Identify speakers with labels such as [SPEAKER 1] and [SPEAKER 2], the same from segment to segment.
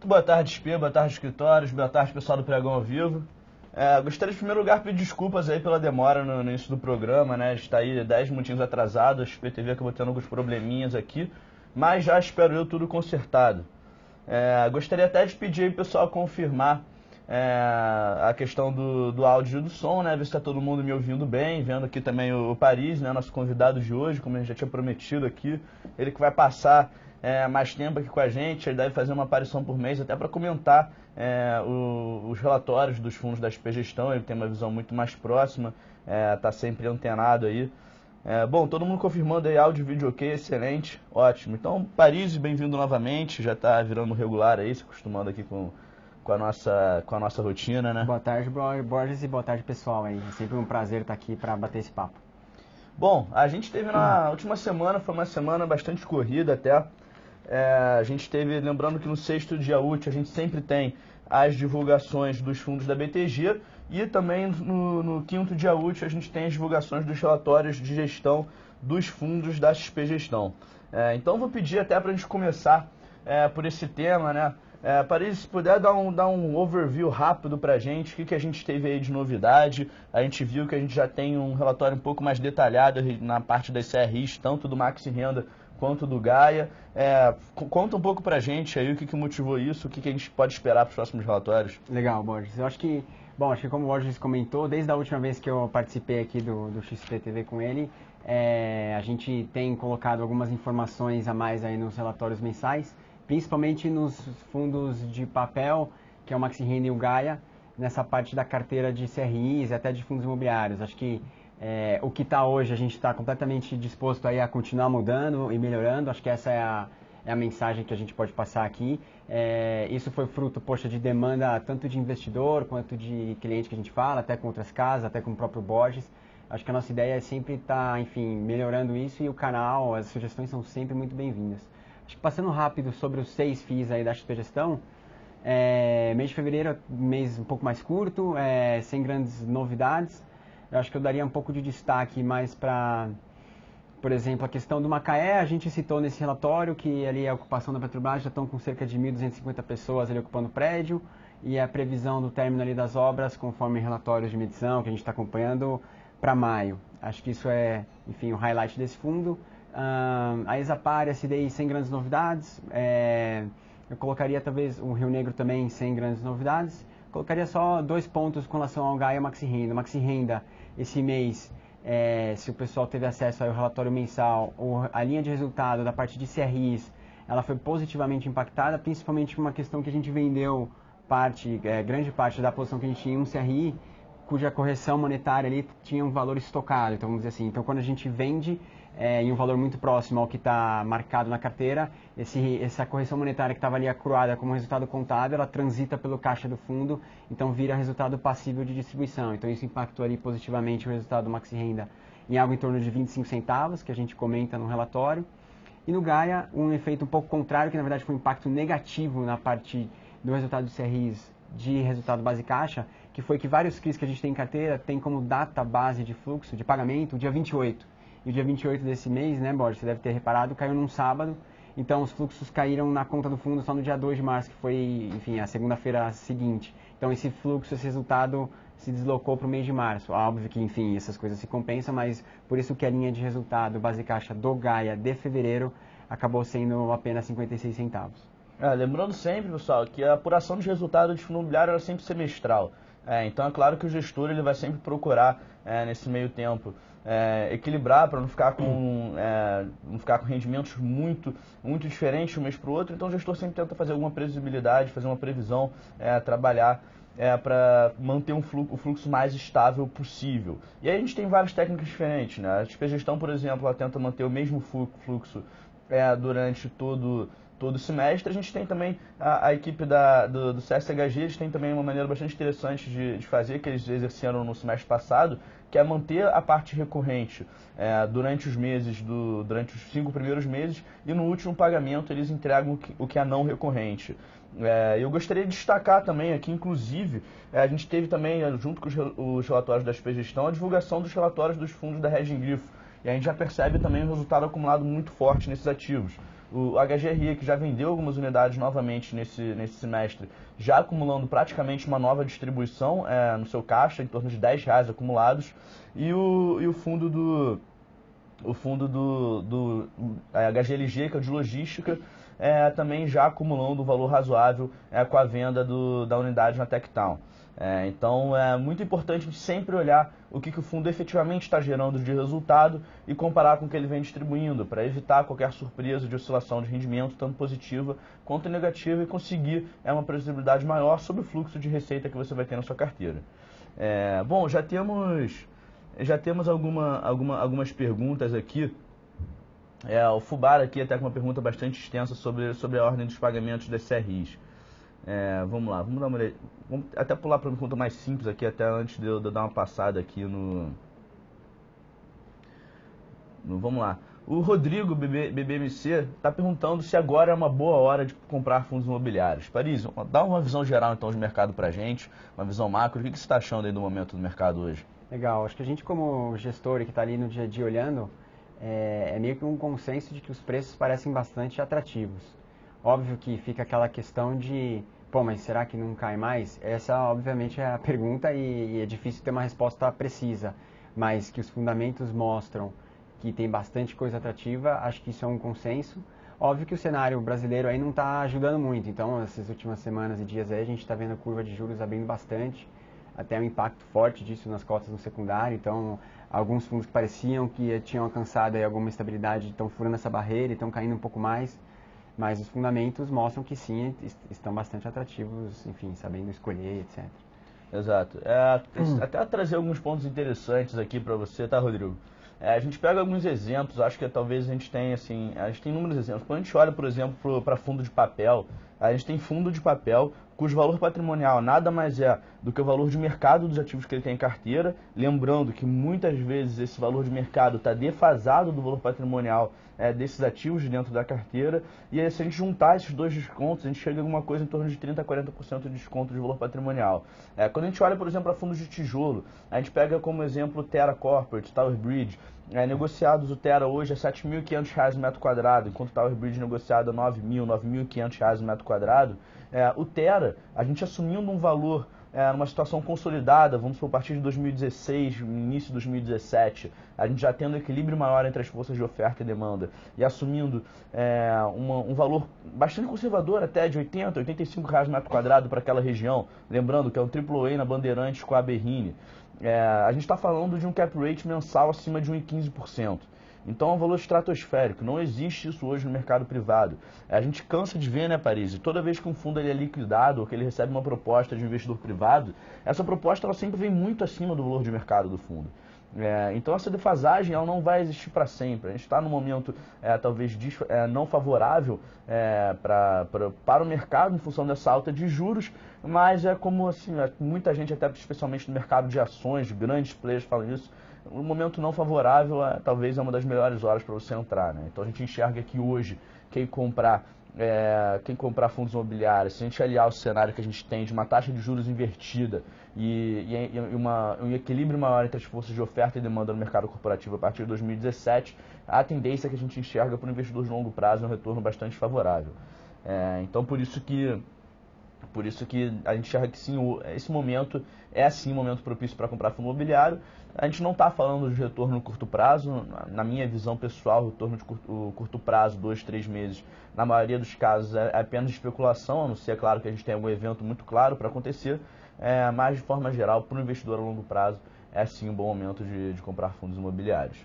[SPEAKER 1] Boa tarde, Spê, boa tarde, escritórios, boa tarde, pessoal do Pregão ao Vivo. Gostaria de, em primeiro lugar, pedir desculpas aí pela demora no início do programa, né? A gente está aí 10 minutinhos atrasado, a Spê TV acabou tendo alguns probleminhas aqui, mas já espero eu tudo consertado. Gostaria até de pedir aí, pessoal, confirmar a questão do áudio e do som, né? Ver se está todo mundo me ouvindo bem, vendo aqui também o Paris, né? Nosso convidado de hoje, como a gente já tinha prometido aqui, ele que vai passar mais tempo aqui com a gente, ele deve fazer uma aparição por mês até para comentar os relatórios dos fundos da SP Gestão. Ele tem uma visão muito mais próxima, está sempre antenado aí. Bom, todo mundo confirmando aí, áudio e vídeo ok, excelente, ótimo. Então, Paris, bem-vindo novamente, já está virando regular aí, se acostumando aqui com a nossa rotina, né?
[SPEAKER 2] Boa tarde, Borges, e boa tarde, pessoal. É sempre um prazer estar aqui para bater esse papo.
[SPEAKER 1] Bom, a gente teve na última semana, foi uma semana bastante corrida até. A gente teve, lembrando que no sexto dia útil a gente sempre tem as divulgações dos fundos da BTG e também no quinto dia útil a gente tem as divulgações dos relatórios de gestão dos fundos da XP Gestão. Então vou pedir até para a gente começar por esse tema, né? Paris, se puder dar um overview rápido para a gente, o que a gente teve aí de novidade. A gente viu que a gente já tem um relatório um pouco mais detalhado na parte das CRIs, tanto do Maxi Renda quanto do Gaia. Conta um pouco pra gente aí o que motivou isso, o que a gente pode esperar para os próximos relatórios.
[SPEAKER 2] Legal, Borges. Eu acho que como o Borges comentou, desde a última vez que eu participei aqui do XP TV com ele, a gente tem colocado algumas informações a mais aí nos relatórios mensais, principalmente nos fundos de papel, que é o Maxi Renda e o Gaia, nessa parte da carteira de CRIs e até de fundos imobiliários. Acho que o que está hoje, a gente está completamente disposto aí a continuar mudando e melhorando. Acho que essa é a mensagem que a gente pode passar aqui. Isso foi fruto, de demanda tanto de investidor quanto de cliente que a gente fala, até com outras casas, até com o próprio Borges. Acho que a nossa ideia é sempre estar, melhorando isso, e o canal, as sugestões são sempre muito bem-vindas. Acho que passando rápido sobre os 6 FIIs aí da XP Gestão, mês de fevereiro é um mês um pouco mais curto, sem grandes novidades. Eu acho que eu daria um pouco de destaque mais para, por exemplo, a questão do Macaé. A gente citou nesse relatório que ali a ocupação da Petrobras já estão com cerca de 1.250 pessoas ali ocupando o prédio, e a previsão do término ali das obras, conforme relatórios de medição que a gente está acompanhando, para maio. Acho que isso é, o highlight desse fundo. A Exapar e a CDI sem grandes novidades. Eu colocaria talvez o Rio Negro também sem grandes novidades. Colocaria só 2 pontos com relação ao Gaia e ao Maxi Renda. O Maxi Renda, esse mês, se o pessoal teve acesso ao relatório mensal, a linha de resultado da parte de CRIs, ela foi positivamente impactada, principalmente por uma questão que a gente vendeu grande parte da posição que a gente tinha em um CRI, cuja correção monetária ali tinha um valor estocado, então vamos dizer assim. Então, quando a gente vende em um valor muito próximo ao que está marcado na carteira, essa correção monetária que estava ali acruada como resultado contábil, ela transita pelo caixa do fundo, então vira resultado passível de distribuição. Então isso impactou ali positivamente o resultado do Maxi Renda em algo em torno de 25 centavos, que a gente comenta no relatório. E no Gaia, um efeito um pouco contrário, que na verdade foi um impacto negativo na parte do resultado dos CRIs de resultado base caixa, que foi que vários CRIs que a gente tem em carteira tem como data base de fluxo, de pagamento, o dia 28. E o dia 28 desse mês, né, Borges, você deve ter reparado, caiu num sábado. Então os fluxos caíram na conta do fundo só no dia 2 de março, que foi, a segunda-feira seguinte. Então esse fluxo, esse resultado se deslocou para o mês de março. Óbvio que, essas coisas se compensam, mas por isso que a linha de resultado base caixa do Gaia de fevereiro acabou sendo apenas 56 centavos.
[SPEAKER 1] Lembrando sempre, pessoal, que a apuração de resultado de fundo imobiliário é sempre semestral. Então é claro que o gestor ele vai sempre procurar, nesse meio tempo, equilibrar para não ficar com rendimentos muito diferentes de um mês para o outro. Então o gestor sempre tenta fazer alguma previsibilidade, fazer uma previsão, trabalhar para manter o fluxo mais estável possível. E aí a gente tem várias técnicas diferentes, né? A XP Gestão, por exemplo, ela tenta manter o mesmo fluxo durante todo o semestre. A gente tem também a equipe do CSHG, eles têm também uma maneira bastante interessante de fazer, que eles exerceram no semestre passado, que é manter a parte recorrente durante os 5 primeiros meses, e no último pagamento eles entregam o que é não recorrente. Eu gostaria de destacar também aqui, inclusive, a gente teve também, junto com os relatórios da XP Gestão, a divulgação dos relatórios dos fundos da Hedging Grifo, e a gente já percebe também um resultado acumulado muito forte nesses ativos. O HGRI, que já vendeu algumas unidades novamente nesse semestre, já acumulando praticamente uma nova distribuição no seu caixa, em torno de R$10 acumulados, e o fundo do HGLG, que é de logística, também já acumulando um valor razoável com a venda da unidade na Tectown. Então é muito importante sempre olhar o que o fundo efetivamente está gerando de resultado e comparar com o que ele vem distribuindo, para evitar qualquer surpresa de oscilação de rendimento, tanto positiva quanto negativa, e conseguir uma previsibilidade maior sobre o fluxo de receita que você vai ter na sua carteira. Bom, já temos algumas perguntas aqui. O Fubara aqui até com uma pergunta bastante extensa sobre a ordem dos pagamentos das CRIs. Vamos lá, vamos dar uma olhada. Vamos até pular para uma pergunta mais simples aqui, até antes de eu dar uma passada aqui vamos lá. O Rodrigo BBMC está perguntando se agora é uma boa hora de comprar fundos imobiliários. Paris, dá uma visão geral então de mercado para a gente, uma visão macro. O que você está achando aí do momento do mercado hoje?
[SPEAKER 2] Legal, acho que a gente como gestor que está ali no dia a dia olhando, é meio que um consenso de que os preços parecem bastante atrativos. Óbvio que fica aquela questão de, mas será que não cai mais? Essa, obviamente, é a pergunta e é difícil ter uma resposta precisa. Mas que os fundamentos mostram que tem bastante coisa atrativa, acho que isso é um consenso. Óbvio que o cenário brasileiro aí não está ajudando muito. Então, essas últimas semanas e dias aí, a gente está vendo a curva de juros abrindo bastante. Até um impacto forte disso nas cotas no secundário. Então, alguns fundos que pareciam que tinham alcançado aí alguma estabilidade estão furando essa barreira e estão caindo um pouco mais. Mas os fundamentos mostram que sim, estão bastante atrativos, enfim, sabendo escolher, etc.
[SPEAKER 1] Exato. Até trazer alguns pontos interessantes aqui para você, tá, Rodrigo? A gente pega alguns exemplos, acho que talvez a gente tenha inúmeros exemplos. Quando a gente olha, por exemplo, para fundo de papel, a gente tem fundo de papel cujo valor patrimonial nada mais é do que o valor de mercado dos ativos que ele tem em carteira. Lembrando que muitas vezes esse valor de mercado está defasado do valor patrimonial desses ativos de dentro da carteira. E aí, se a gente juntar esses dois descontos, a gente chega a alguma coisa em torno de 30% a 40% de desconto de valor patrimonial. Quando a gente olha, por exemplo, para fundos de tijolo, a gente pega como exemplo o Terra Corporate, Tower Bridge. Negociados o Terra hoje a R$ 7.500 o metro quadrado, enquanto o Tower Bridge negociado a R$ 9.000, R$ 9.500 o metro quadrado. O Terra, a gente assumindo um valor numa situação consolidada, vamos por a partir de 2016, início de 2017, a gente já tendo um equilíbrio maior entre as forças de oferta e demanda e assumindo um valor bastante conservador até de R$ 80, R$ 85 o metro quadrado para aquela região, lembrando que é um AAA na Bandeirantes com a Berrini. A gente está falando de um cap rate mensal acima de 1,15%. Então é um valor estratosférico, não existe isso hoje no mercado privado. A gente cansa de ver, né, Paris? E toda vez que um fundo ele é liquidado ou que ele recebe uma proposta de um investidor privado, essa proposta ela sempre vem muito acima do valor de mercado do fundo. Então essa defasagem ela não vai existir para sempre. A gente está num momento talvez não favorável para o mercado em função dessa alta de juros, mas é como assim, muita gente, até especialmente no mercado de ações, grandes players falam isso, um momento não favorável talvez é uma das melhores horas para você entrar, né? Então a gente enxerga que hoje quem comprar fundos imobiliários, se a gente aliar o cenário que a gente tem de uma taxa de juros invertida e um equilíbrio maior entre as forças de oferta e demanda no mercado corporativo a partir de 2017, a tendência que a gente enxerga para o investidor de longo prazo é um retorno bastante favorável. Então por isso que a gente enxerga que sim, esse momento é sim um momento propício para comprar fundo imobiliário. A gente não está falando de retorno no curto prazo. Na minha visão pessoal, o retorno de curto prazo, 2, 3 meses, na maioria dos casos é apenas especulação, a não ser, claro, que a gente tenha algum evento muito claro para acontecer, mas de forma geral, para o investidor a longo prazo, é sim um bom momento de comprar fundos imobiliários.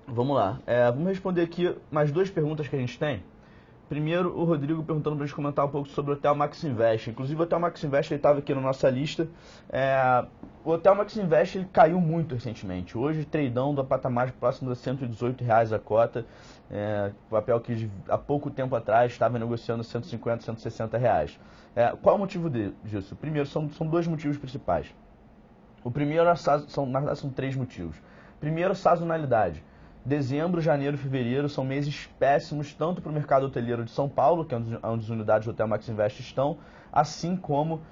[SPEAKER 1] Vamos lá, vamos responder aqui mais duas perguntas que a gente tem. Primeiro, o Rodrigo perguntando para a gente comentar um pouco sobre o Hotel Max Invest. Inclusive, o Hotel Max Invest estava aqui na nossa lista. O Hotel Max Invest ele caiu muito recentemente. Hoje, tradeando a patamares próximos a R$ 118 a cota. O papel que há pouco tempo atrás estava negociando R$ 150, R$ 160. Qual é o motivo disso? Primeiro, são dois motivos principais. O primeiro, na verdade, são três motivos. Primeiro, sazonalidade. Dezembro, janeiro e fevereiro são meses péssimos tanto para o mercado hoteleiro de São Paulo, que é onde as unidades do Hotel Max Invest estão, assim como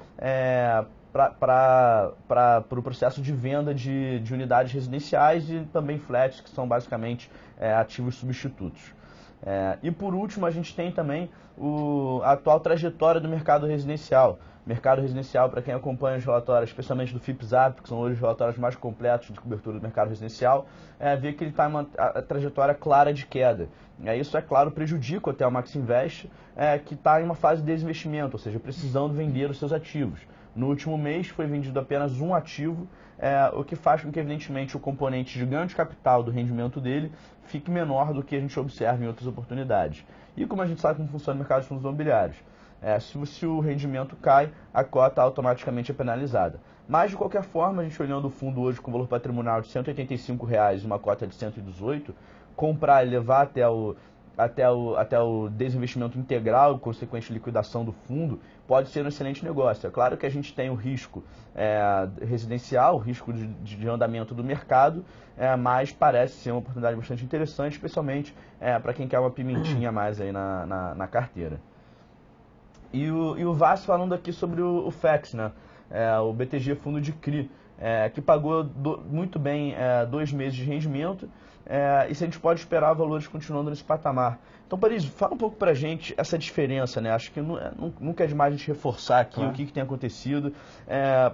[SPEAKER 1] para o processo de venda de unidades residenciais e também flats, que são basicamente ativos substitutos. E por último, a gente tem também a atual trajetória do mercado residencial. Mercado residencial, para quem acompanha os relatórios, especialmente do FIPZAP, que são hoje os relatórios mais completos de cobertura do mercado residencial, vê que ele está em uma trajetória clara de queda. Isso, é claro, prejudica o Hotel Max Invest, que está em uma fase de desinvestimento, ou seja, precisando vender os seus ativos. No último mês foi vendido apenas um ativo, o que faz com que, evidentemente, o componente de ganho de capital do rendimento dele fique menor do que a gente observa em outras oportunidades. E como a gente sabe como funciona o mercado de fundos imobiliários, se o rendimento cai, a cota automaticamente é penalizada. Mas, de qualquer forma, a gente olhando o fundo hoje com valor patrimonial de R$ 185 e uma cota de 118, comprar e levar até o desinvestimento integral, consequente liquidação do fundo, pode ser um excelente negócio. É claro que a gente tem o risco residencial, o risco de andamento do mercado, mas parece ser uma oportunidade bastante interessante, especialmente para quem quer uma pimentinha a mais aí na carteira. E o VAS falando aqui sobre o FEX, né? O BTG Fundo de CRI, que pagou muito bem 2 meses de rendimento, e se a gente pode esperar valores continuando nesse patamar. Então, Paris, fala um pouco pra gente essa diferença, né? Acho que nunca é demais a gente reforçar aqui o que tem acontecido.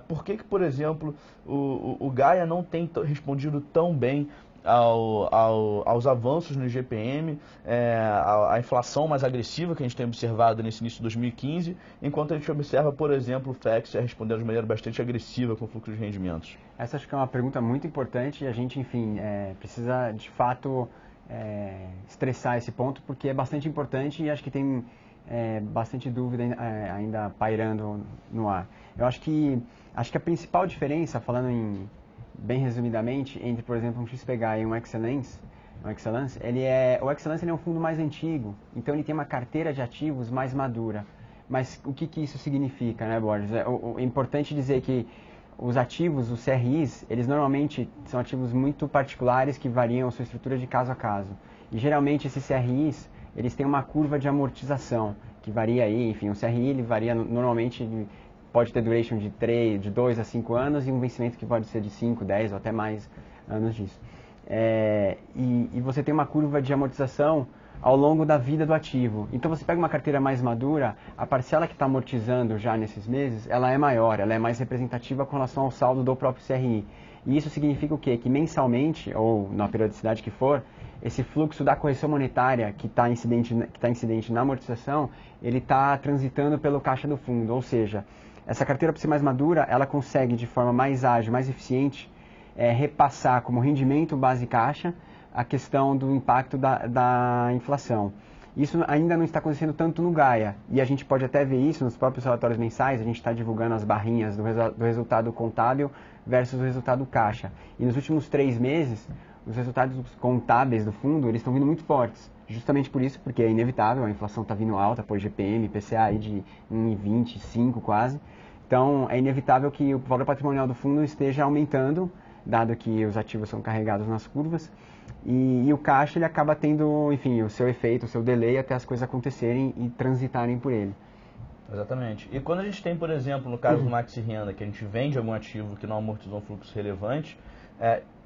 [SPEAKER 1] Por que, por exemplo, o Gaia não tem respondido tão bem aos avanços no IGPM, a inflação mais agressiva que a gente tem observado nesse início de 2015, enquanto a gente observa, por exemplo, o FEX respondendo de maneira bastante agressiva com o fluxo de rendimentos?
[SPEAKER 2] Essa acho que é uma pergunta muito importante e a gente, enfim, precisa de fato estressar esse ponto, porque é bastante importante e acho que tem bastante dúvida ainda pairando no ar. Eu acho que a principal diferença, falando bem resumidamente, entre, por exemplo, um XPH e um Excellence, o Excellence ele é um fundo mais antigo, então ele tem uma carteira de ativos mais madura. Mas o que isso significa, né, Borges? É importante dizer que os ativos, os CRIs, eles normalmente são ativos muito particulares que variam a sua estrutura de caso a caso. E geralmente esses CRIs, eles têm uma curva de amortização, que varia aí, enfim, o CRI ele varia normalmente, pode ter duration de 2 a 5 anos e um vencimento que pode ser de 5, 10 ou até mais anos disso. E você tem uma curva de amortização ao longo da vida do ativo. Então você pega uma carteira mais madura, a parcela que está amortizando já nesses meses, ela é maior, ela é mais representativa com relação ao saldo do próprio CRI. E isso significa o quê? Que mensalmente, ou na periodicidade que for, esse fluxo da correção monetária que está incidente na amortização, ele está transitando pelo caixa do fundo. Ou seja, essa carteira, por ser mais madura, ela consegue de forma mais ágil, mais eficiente, repassar como rendimento base caixa a questão do impacto da inflação. Isso ainda não está acontecendo tanto no Gaia, e a gente pode até ver isso nos próprios relatórios mensais, a gente está divulgando as barrinhas do resultado contábil versus o resultado caixa. E nos últimos 3 meses, os resultados contábeis do fundo, eles estão vindo muito fortes. Justamente por isso, porque é inevitável, a inflação está vindo alta, por GPM, IPCA aí de 1,25 quase. Então, é inevitável que o valor patrimonial do fundo esteja aumentando, dado que os ativos são carregados nas curvas. E o caixa ele acaba tendo, enfim, o seu efeito, o seu delay até as coisas acontecerem e transitarem por ele.
[SPEAKER 1] Exatamente. E quando a gente tem, por exemplo, no caso do Maxi Renda, que a gente vende algum ativo que não amortizou um fluxo relevante,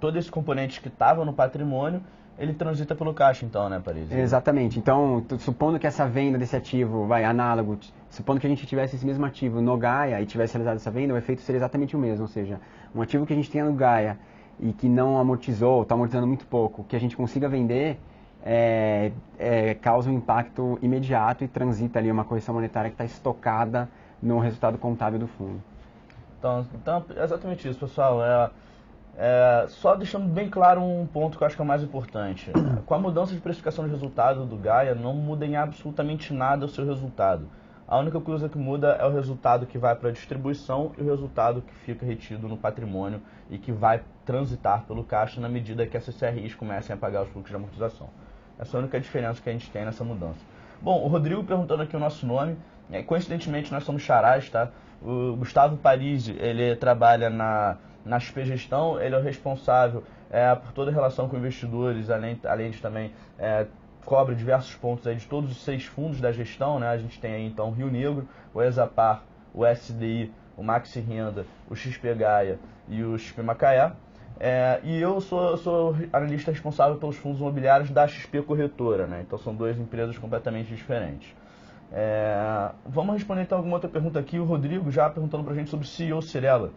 [SPEAKER 1] todo esse componente que estava no patrimônio, ele transita pelo caixa, então, né, Paris?
[SPEAKER 2] Exatamente. Então, supondo que essa venda desse ativo, análogo, supondo que a gente tivesse esse mesmo ativo no Gaia e tivesse realizado essa venda, o efeito seria exatamente o mesmo. Ou seja, um ativo que a gente tenha no Gaia e que não amortizou, está amortizando muito pouco, que a gente consiga vender, causa um impacto imediato e transita ali uma correção monetária que está estocada no resultado contábil do fundo.
[SPEAKER 1] Então é exatamente isso, pessoal. Só deixando bem claro um ponto que eu acho que é o mais importante. Com a mudança de precificação de resultado do Gaia, não muda em absolutamente nada o seu resultado. A única coisa que muda é o resultado que vai para a distribuição e o resultado que fica retido no patrimônio e que vai transitar pelo caixa na medida que essas CRIs comecem a pagar os fluxos de amortização. Essa é a única diferença que a gente tem nessa mudança. Bom, o Rodrigo perguntando aqui o nosso nome. Coincidentemente, nós somos xarás, tá? O Gustavo Parisi, ele trabalha na XP Gestão, ele é o responsável por toda a relação com investidores, além de também cobre diversos pontos aí de todos os 6 fundos da gestão, né? A gente tem aí então Rio Negro, o Exapar, o SDI, o Maxi Renda, o XP Gaia e o XP Macaé. E eu sou analista responsável pelos fundos imobiliários da XP Corretora, né? Então são duas empresas completamente diferentes. Vamos responder então alguma outra pergunta aqui. O Rodrigo já perguntando pra gente sobre o CEO Cirela,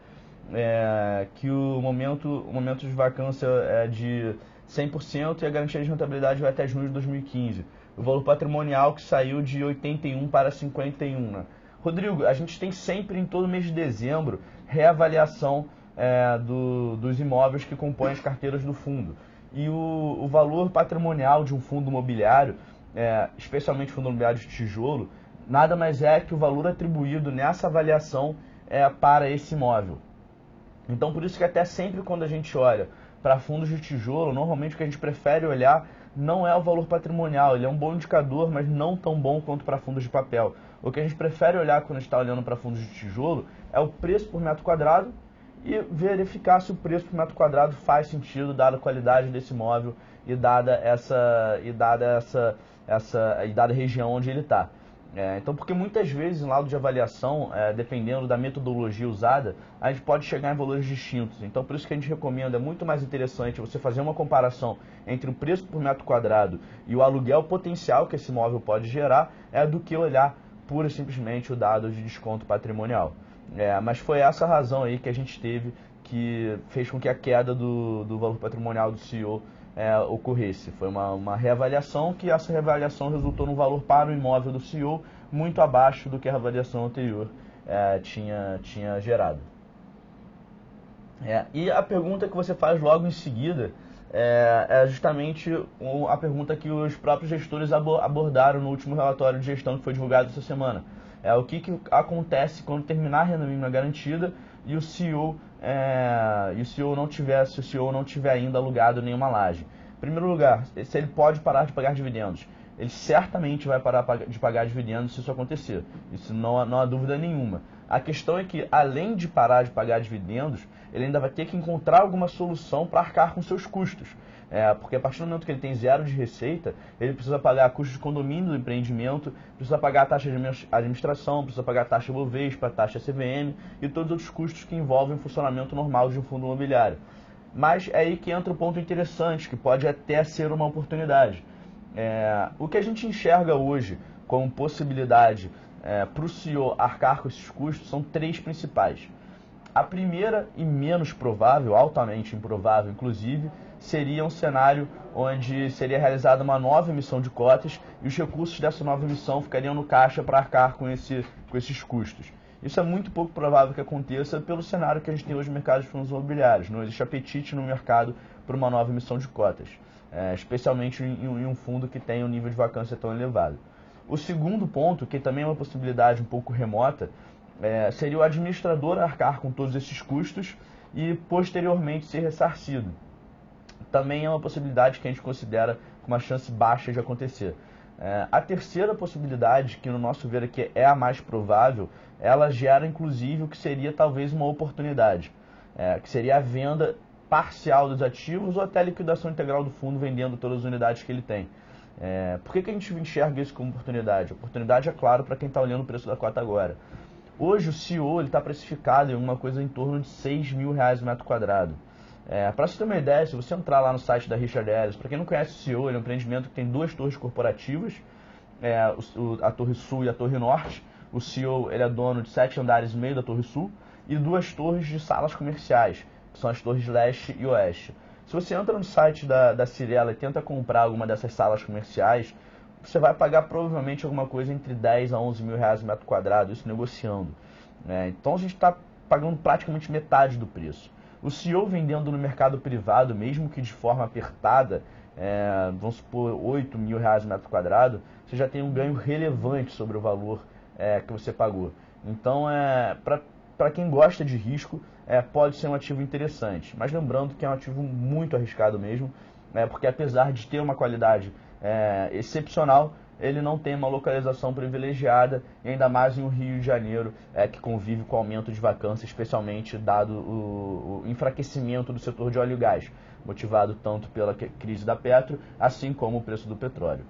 [SPEAKER 1] que o momento de vacância é de 100% e a garantia de rentabilidade vai até junho de 2015. O valor patrimonial que saiu de 81 para 51, né? Rodrigo, a gente tem sempre em todo mês de dezembro reavaliação dos imóveis que compõem as carteiras do fundo. E o valor patrimonial de um fundo imobiliário, especialmente fundo imobiliário de tijolo, nada mais é que o valor atribuído nessa avaliação para esse imóvel. Então, por isso que até sempre quando a gente olha para fundos de tijolo, normalmente o que a gente prefere olhar não é o valor patrimonial, ele é um bom indicador, mas não tão bom quanto para fundos de papel. O que a gente prefere olhar quando a gente está olhando para fundos de tijolo é o preço por metro quadrado e verificar se o preço por metro quadrado faz sentido, dada a qualidade desse imóvel e dada a região onde ele está. Então, porque muitas vezes em laudo de avaliação, dependendo da metodologia usada, a gente pode chegar em valores distintos. Então, por isso que a gente recomenda, é muito mais interessante você fazer uma comparação entre o preço por metro quadrado e o aluguel potencial que esse imóvel pode gerar, do que olhar pura e simplesmente o dado de desconto patrimonial. Mas foi essa a razão aí que a gente teve, que fez com que a queda do valor patrimonial do CEO ocorresse. Foi uma reavaliação, que essa reavaliação resultou num valor para o imóvel do CEO muito abaixo do que a avaliação anterior tinha gerado. E a pergunta que você faz logo em seguida é justamente a pergunta que os próprios gestores abordaram no último relatório de gestão que foi divulgado essa semana. O que acontece quando terminar a renda mínima garantida e o CEO não tiver ainda alugado nenhuma laje. Em primeiro lugar, se ele pode parar de pagar dividendos. Ele certamente vai parar de pagar dividendos se isso acontecer. Isso não há dúvida nenhuma. A questão é que, além de parar de pagar dividendos, ele ainda vai ter que encontrar alguma solução para arcar com seus custos. Porque a partir do momento que ele tem zero de receita, ele precisa pagar custos de condomínio do empreendimento, precisa pagar a taxa de administração, precisa pagar a taxa Bovespa, a taxa CVM e todos os outros custos que envolvem o funcionamento normal de um fundo imobiliário. Mas é aí que entra o ponto interessante, que pode até ser uma oportunidade. O que a gente enxerga hoje como possibilidade para o CEO arcar com esses custos são três principais. A primeira e menos provável, altamente improvável inclusive, seria um cenário onde seria realizada uma nova emissão de cotas e os recursos dessa nova emissão ficariam no caixa para arcar com esses custos. Isso é muito pouco provável que aconteça pelo cenário que a gente tem hoje no mercado de fundos imobiliários. Não existe apetite no mercado por uma nova emissão de cotas, especialmente em um fundo que tem um nível de vacância tão elevado. O segundo ponto, que também é uma possibilidade um pouco remota, seria o administrador arcar com todos esses custos e posteriormente ser ressarcido. Também é uma possibilidade que a gente considera com uma chance baixa de acontecer. A terceira possibilidade, que no nosso ver aqui é a mais provável, ela gera inclusive o que seria talvez uma oportunidade, que seria a venda parcial dos ativos ou até a liquidação integral do fundo vendendo todas as unidades que ele tem. Por que a gente enxerga isso como oportunidade? A oportunidade é claro para quem está olhando o preço da cota agora. Hoje o CEO está precificado em uma coisa em torno de R$6.000 metro quadrado. Para você ter uma ideia, se você entrar lá no site da Richard Ellis, para quem não conhece o CEO, ele é um empreendimento que tem duas torres corporativas, a Torre Sul e a Torre Norte. O CEO ele é dono de 7 andares e meio da Torre Sul e 2 torres de salas comerciais, que são as torres Leste e Oeste. Se você entra no site da Cirela e tenta comprar alguma dessas salas comerciais, você vai pagar provavelmente alguma coisa entre 10 a 11 mil reais metro quadrado, isso negociando. Então a gente está pagando praticamente metade do preço. O CEO vendendo no mercado privado, mesmo que de forma apertada, vamos supor 8 mil reais metro quadrado, você já tem um ganho relevante sobre o valor que você pagou. Então, para quem gosta de risco, pode ser um ativo interessante. Mas lembrando que é um ativo muito arriscado mesmo, porque apesar de ter uma qualidade excepcional, ele não tem uma localização privilegiada, e ainda mais em um Rio de Janeiro, que convive com o aumento de vacância, especialmente dado o enfraquecimento do setor de óleo e gás, motivado tanto pela crise da Petro, assim como o preço do petróleo.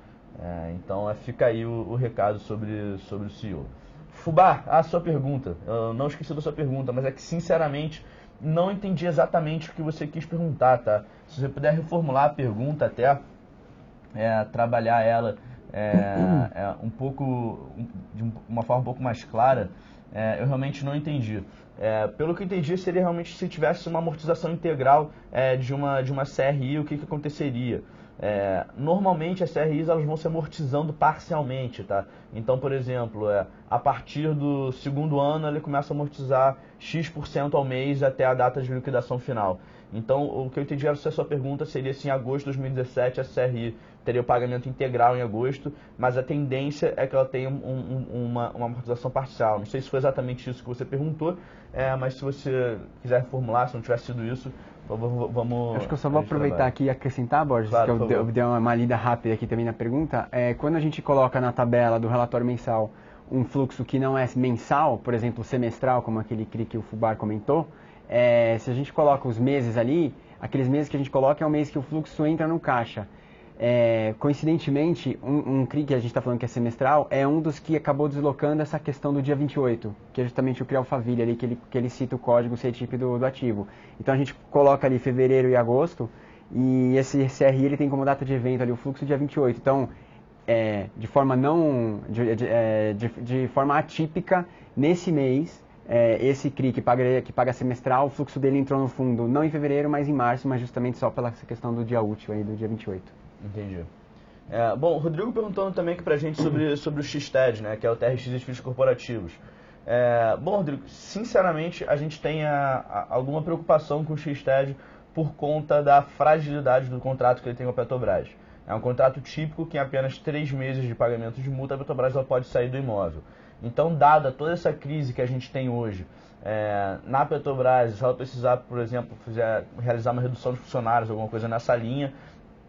[SPEAKER 1] Então fica aí o recado sobre o CEO. Fubá, a sua pergunta. Eu não esqueci da sua pergunta, mas é que, sinceramente, não entendi exatamente o que você quis perguntar, tá? Se você puder reformular a pergunta até, trabalhar ela um pouco, de uma forma um pouco mais clara, eu realmente não entendi. Pelo que eu entendi, seria realmente se tivesse uma amortização integral de uma CRI, o que aconteceria? Normalmente as CRIs elas vão se amortizando parcialmente, tá? Então, por exemplo, a partir do segundo ano ele começa a amortizar X% ao mês até a data de liquidação final. Então, o que eu entendi era se a sua pergunta seria se em agosto de 2017 a CRI teria o pagamento integral em agosto, mas a tendência é que ela tenha uma amortização parcial. Não sei se foi exatamente isso que você perguntou, mas se você quiser reformular, se não tivesse sido isso, vamos...
[SPEAKER 2] Acho que eu só vou aproveitar aqui e acrescentar, Borges,
[SPEAKER 1] claro,
[SPEAKER 2] que eu dei uma lida rápida aqui também na pergunta. Quando a gente coloca na tabela do relatório mensal um fluxo que não é mensal, por exemplo, semestral, como aquele CRI que o Fubá comentou, se a gente coloca os meses ali, aqueles meses que a gente coloca é o mês que o fluxo entra no caixa. Coincidentemente, um CRI que a gente está falando que é semestral é um dos que acabou deslocando essa questão do dia 28, que é justamente o CRI Alphaville ali, que ele cita o código CTIP do ativo. Então a gente coloca ali fevereiro e agosto, e esse CRI ele tem como data de evento ali o fluxo dia 28. Então, de forma de forma atípica, nesse mês, esse CRI que paga semestral, o fluxo dele entrou no fundo não em fevereiro, mas em março, mas justamente só pela questão do dia útil aí, do dia 28.
[SPEAKER 1] Entendi. Bom, o Rodrigo perguntando também aqui pra gente sobre o XTED, né, que é o TRX de Fins Corporativos. Bom, Rodrigo, sinceramente a gente tem alguma preocupação com o XTED por conta da fragilidade do contrato que ele tem com a Petrobras. É um contrato típico que em apenas 3 meses de pagamento de multa a Petrobras ela pode sair do imóvel. Então, dada toda essa crise que a gente tem hoje na Petrobras, se ela precisar, por exemplo, realizar uma redução de funcionários, alguma coisa nessa linha,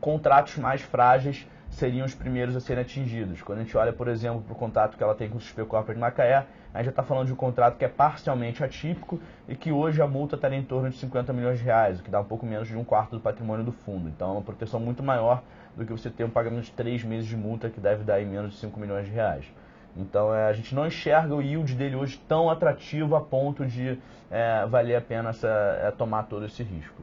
[SPEAKER 1] contratos mais frágeis seriam os primeiros a serem atingidos. Quando a gente olha, por exemplo, para o contrato que ela tem com o XP Corporate de Macaé, a gente já está falando de um contrato que é parcialmente atípico e que hoje a multa estaria em torno de 50 milhões de reais, o que dá um pouco menos de 1/4 do patrimônio do fundo. Então é uma proteção muito maior do que você ter um pagamento de 3 meses de multa que deve dar em menos de 5 milhões de reais. Então a gente não enxerga o yield dele hoje tão atrativo a ponto de valer a pena tomar todo esse risco.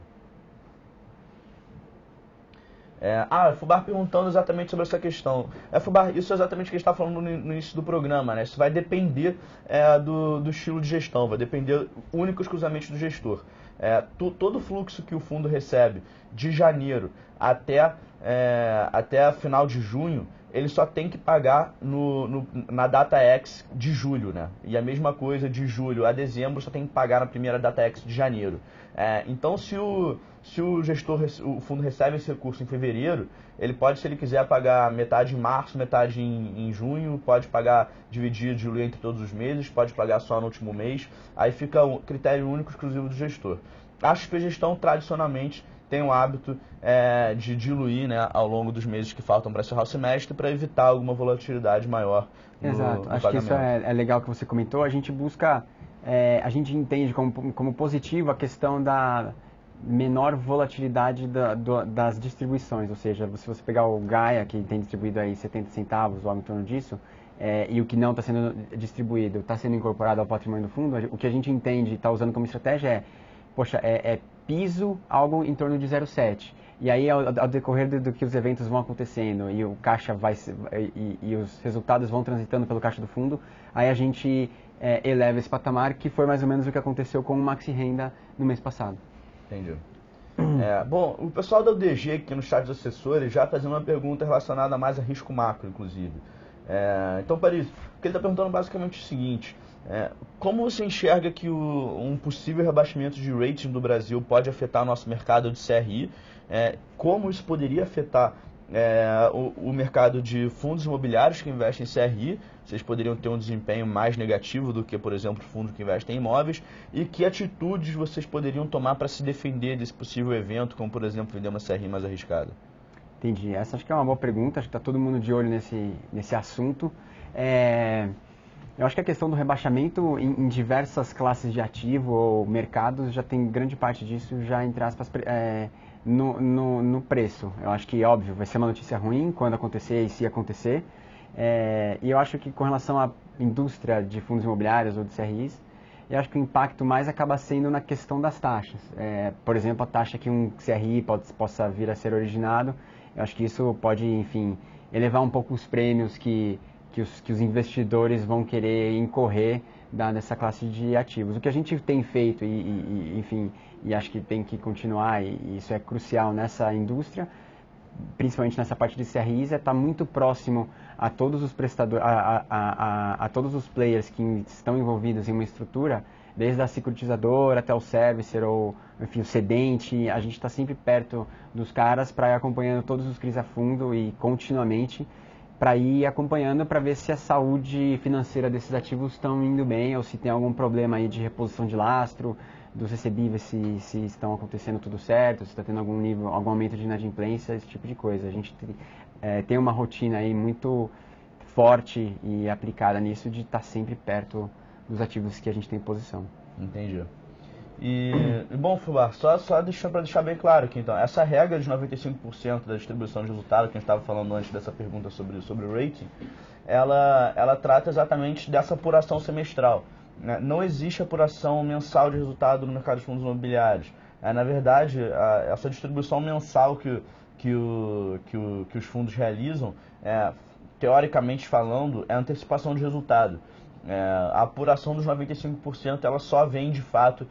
[SPEAKER 1] Fubá perguntando exatamente sobre essa questão. Fubá, isso é exatamente o que a gente está falando no início do programa, né? Isso vai depender do estilo de gestão, vai depender único e exclusivamente do gestor. Todo o fluxo que o fundo recebe de janeiro até final de junho, ele só tem que pagar na data X de julho, né? E a mesma coisa de julho a dezembro, só tem que pagar na primeira data X de janeiro. Então, se o fundo recebe esse recurso em fevereiro, ele pode, se ele quiser, pagar metade em março, metade em junho, pode pagar dividido de julho entre todos os meses, pode pagar só no último mês, aí fica um critério único exclusivo do gestor. A XP Gestão, tradicionalmente, tem o hábito de diluir, né, ao longo dos meses que faltam para encerrar o semestre, para evitar alguma volatilidade maior no
[SPEAKER 2] Exato, acho
[SPEAKER 1] pagamento.
[SPEAKER 2] que isso é legal que você comentou. A gente busca, a gente entende como positivo a questão da menor volatilidade das distribuições, ou seja, se você pegar o Gaia, que tem distribuído aí 70 centavos ou algo em torno disso, e o que não está sendo distribuído está sendo incorporado ao patrimônio do fundo, o que a gente entende e está usando como estratégia piso algo em torno de 0,7. E aí, ao decorrer do que os eventos vão acontecendo e o caixa e os resultados vão transitando pelo caixa do fundo, aí a gente eleva esse patamar, que foi mais ou menos o que aconteceu com o Maxi Renda no mês passado.
[SPEAKER 1] Entendi. Bom, o pessoal da UDG aqui no chat dos assessores já fazendo uma pergunta relacionada mais a risco macro, inclusive. Então, Paris, o que ele está perguntando basicamente é o seguinte: como você enxerga que um possível rebaixamento de rating do Brasil pode afetar o nosso mercado de CRI? Como isso poderia afetar o mercado de fundos imobiliários que investem em CRI? Vocês poderiam ter um desempenho mais negativo do que, por exemplo, fundos que investem em imóveis? E que atitudes vocês poderiam tomar para se defender desse possível evento, como, por exemplo, vender uma CRI mais arriscada?
[SPEAKER 2] Entendi. Essa acho que é uma boa pergunta. Acho que está todo mundo de olho nesse assunto. Eu acho que a questão do rebaixamento em diversas classes de ativo ou mercados já tem grande parte disso já, entre aspas, no preço. Eu acho que, óbvio, vai ser uma notícia ruim quando acontecer e se acontecer. E eu acho que com relação à indústria de fundos imobiliários ou de CRIs, eu acho que o impacto mais acaba sendo na questão das taxas. Por exemplo, a taxa que um CRI possa vir a ser originado, eu acho que isso pode, enfim, elevar um pouco os prêmios que os investidores vão querer incorrer nessa classe de ativos. O que a gente tem feito enfim, e acho que tem que continuar, e isso é crucial nessa indústria, principalmente nessa parte de CRIs, é estar muito próximo a todos os prestadores, a todos os players que estão envolvidos em uma estrutura, desde a securitizadora até o servicer ou, enfim, o cedente. A gente está sempre perto dos caras para ir acompanhando todos os CRIs a fundo e continuamente, para ir acompanhando para ver se a saúde financeira desses ativos estão indo bem ou se tem algum problema aí de reposição de lastro dos recebíveis, se estão acontecendo tudo certo, se está tendo algum aumento de inadimplência, esse tipo de coisa. A gente tem uma rotina aí muito forte e aplicada nisso de estar sempre perto dos ativos que a gente tem em posição.
[SPEAKER 1] Entendi. E bom, Fubá, só para deixar bem claro que então, essa regra de 95% da distribuição de resultado que a gente estava falando antes dessa pergunta sobre o rating, ela trata exatamente dessa apuração semestral. Né? Não existe apuração mensal de resultado no mercado de fundos imobiliários. Na verdade, essa distribuição mensal que os fundos realizam, teoricamente falando, é antecipação de resultado. A apuração dos 95% ela só vem de fato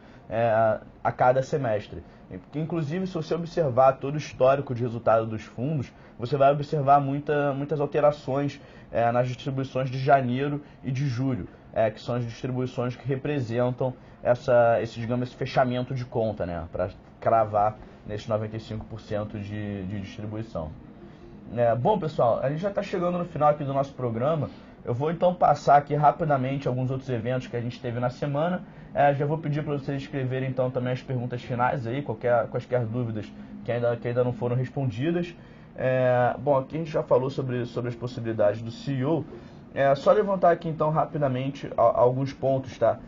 [SPEAKER 1] a cada semestre. Porque, inclusive, se você observar todo o histórico de resultado dos fundos, você vai observar muitas alterações nas distribuições de janeiro e de julho, que são as distribuições que representam esse fechamento de conta, né, para cravar nesses 95% de distribuição. Bom, pessoal, a gente já está chegando no final aqui do nosso programa. Eu vou então passar aqui rapidamente alguns outros eventos que a gente teve na semana. Já vou pedir para vocês escreverem então também as perguntas finais aí, quaisquer dúvidas que ainda não foram respondidas. Bom, aqui a gente já falou sobre as possibilidades do CEO. Só levantar aqui então rapidamente alguns pontos, tá?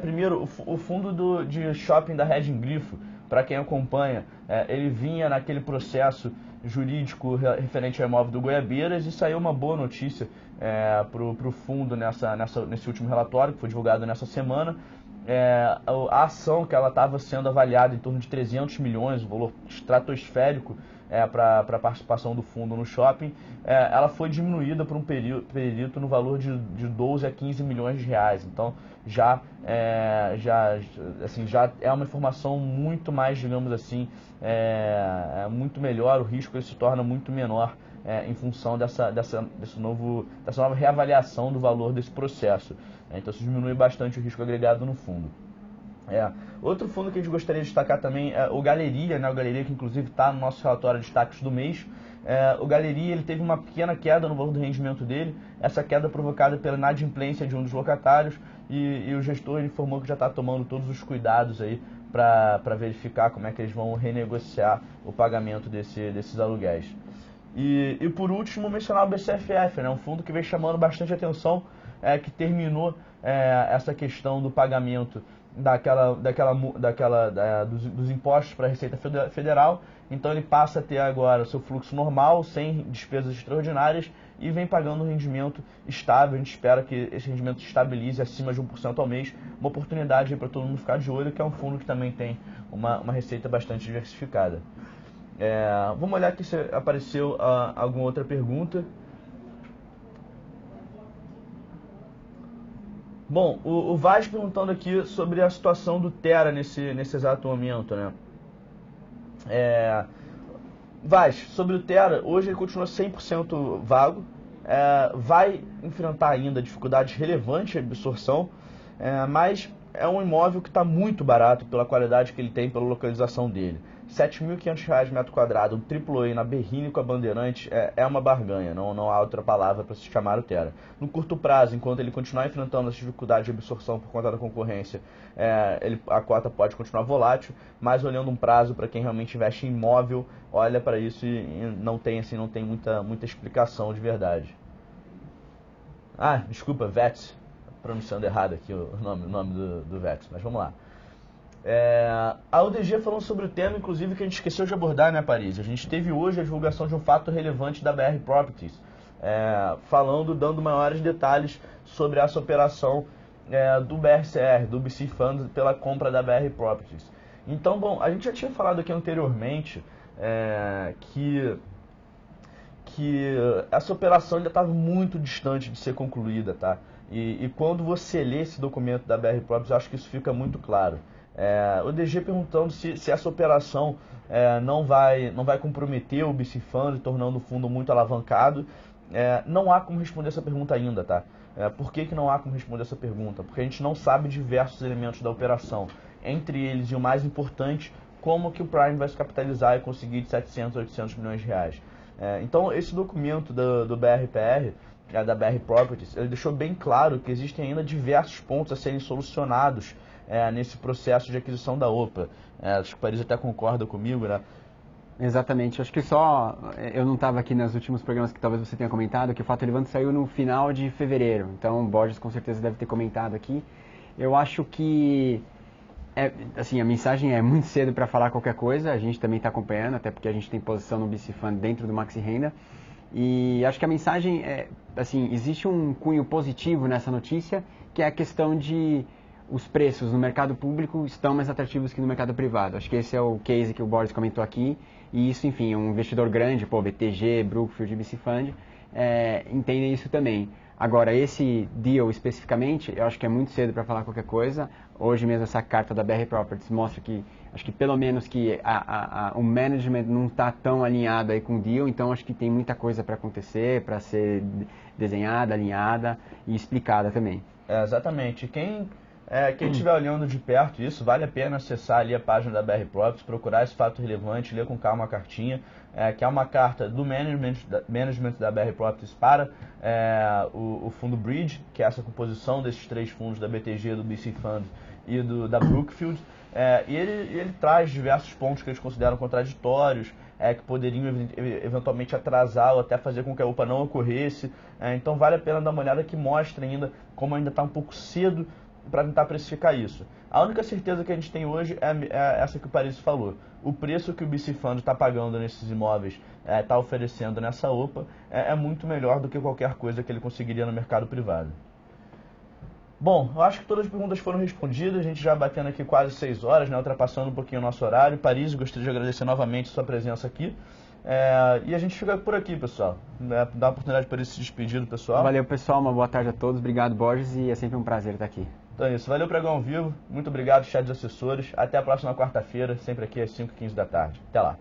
[SPEAKER 1] Primeiro, o fundo de shopping da Regem Grifo, para quem acompanha, ele vinha naquele processo jurídico referente ao imóvel do Goiabeiras, e saiu uma boa notícia para o fundo nesse último relatório, que foi divulgado nessa semana. A ação, que ela estava sendo avaliada em torno de 300 milhões, um valor estratosférico para a participação do fundo no shopping, ela foi diminuída por um perito no valor de 12 a 15 milhões de reais. Então já é uma informação muito mais, digamos assim, muito melhor, o risco ele se torna muito menor em função dessa nova reavaliação do valor desse processo. Então isso diminui bastante o risco agregado no fundo. Outro fundo que a gente gostaria de destacar também é o Galeria, né? O Galeria, que inclusive está no nosso relatório de destaques do mês. O Galeria ele teve uma pequena queda no valor do rendimento dele, essa queda provocada pela inadimplência de um dos locatários, e o gestor informou que já está tomando todos os cuidados aí para verificar como é que eles vão renegociar o pagamento desses aluguéis. E por último, mencionar o BCFF, né? Um fundo que vem chamando bastante atenção, que terminou essa questão do pagamento dos impostos para a Receita Federal. Então ele passa a ter agora o seu fluxo normal, sem despesas extraordinárias, e vem pagando um rendimento estável. A gente espera que esse rendimento se estabilize acima de 1% ao mês. Uma oportunidade para todo mundo ficar de olho, que é um fundo que também tem uma receita bastante diversificada. Vamos olhar aqui se apareceu alguma outra pergunta. Bom, o Vaz perguntando aqui sobre a situação do Terra nesse exato momento, né? Vaz, sobre o Terra, hoje ele continua 100% vago, vai enfrentar ainda dificuldades relevantes de absorção, mas é um imóvel que está muito barato pela qualidade que ele tem, pela localização dele. R$ 7.500 metro quadrado, um AAA na Berrini com a Bandeirante, é uma barganha, não há outra palavra para se chamar o Terra. No curto prazo, enquanto ele continuar enfrentando as dificuldades de absorção por conta da concorrência, a cota pode continuar volátil, mas olhando um prazo para quem realmente investe em imóvel, olha para isso e não tem muita explicação de verdade. Desculpa, VETS, pronunciando errado aqui o nome do VETS, mas vamos lá. A UDG falando sobre o tema, inclusive, que a gente esqueceu de abordar, né, Paris? A gente teve hoje a divulgação de um fato relevante da BR Properties, dando maiores detalhes sobre essa operação do BRCR, do BC Fund, pela compra da BR Properties. Então, bom, a gente já tinha falado aqui anteriormente que essa operação ainda estava muito distante de ser concluída, tá? E quando você lê esse documento da BR Properties, eu acho que isso fica muito claro. O DG perguntando se essa operação não vai comprometer o BC Fund, tornando o fundo muito alavancado. Não há como responder essa pergunta ainda, tá? Por que não há como responder essa pergunta? Porque a gente não sabe diversos elementos da operação. Entre eles, e o mais importante, como que o Prime vai se capitalizar e conseguir de 700 a 800 milhões de reais. Então, esse documento do BRPR, da BR Properties, ele deixou bem claro que existem ainda diversos pontos a serem solucionados nesse processo de aquisição da OPA. Acho que o Paris até concorda comigo, né?
[SPEAKER 2] Exatamente. Acho que eu não estava aqui nos últimos programas que talvez você tenha comentado, que o Fato Relevante saiu no final de fevereiro. Então, o Borges com certeza deve ter comentado aqui. Eu acho que assim, a mensagem é muito cedo para falar qualquer coisa, a gente também está acompanhando, até porque a gente tem posição no BC Fund dentro do Maxi Renda, e acho que a mensagem assim, existe um cunho positivo nessa notícia, que é a questão de os preços no mercado público estão mais atrativos que no mercado privado. Acho que esse é o case que o Boris comentou aqui, e isso, enfim, um investidor grande, BTG, Brookfield e BC Fund, entendem isso também. Agora, esse deal especificamente, eu acho que é muito cedo para falar qualquer coisa. Hoje mesmo essa carta da BR Properties mostra que, acho que pelo menos que o management não está tão alinhado aí com o deal, então acho que tem muita coisa para acontecer, para ser desenhada, alinhada e explicada também.
[SPEAKER 1] Exatamente. Quem estiver olhando de perto isso, vale a pena acessar ali a página da BR Properties, procurar esse fato relevante, ler com calma a cartinha, que é uma carta do management da BR Properties para o fundo Bridge, que é essa composição desses três fundos, da BTG, do BC Fund e da Brookfield. E ele traz diversos pontos que eles consideram contraditórios, que poderiam eventualmente atrasar ou até fazer com que a OPA não ocorresse. Então vale a pena dar uma olhada, que mostra ainda como ainda está um pouco cedo para tentar precificar isso. A única certeza que a gente tem hoje é essa que o Paris falou. O preço que o BC Fund está pagando nesses imóveis, está oferecendo nessa OPA, é muito melhor do que qualquer coisa que ele conseguiria no mercado privado. Bom, eu acho que todas as perguntas foram respondidas, a gente já batendo aqui quase 6 horas, né, ultrapassando um pouquinho o nosso horário. Paris, gostaria de agradecer novamente a sua presença aqui. E a gente fica por aqui, pessoal. Dá a oportunidade para ele se despedir do pessoal.
[SPEAKER 2] Valeu, pessoal. Uma boa tarde a todos. Obrigado, Borges, e é sempre um prazer estar aqui.
[SPEAKER 1] Então é isso. Valeu, Pregão ao Vivo. Muito obrigado, chat de assessores. Até a próxima quarta-feira, sempre aqui às 5h15 da tarde. Até lá.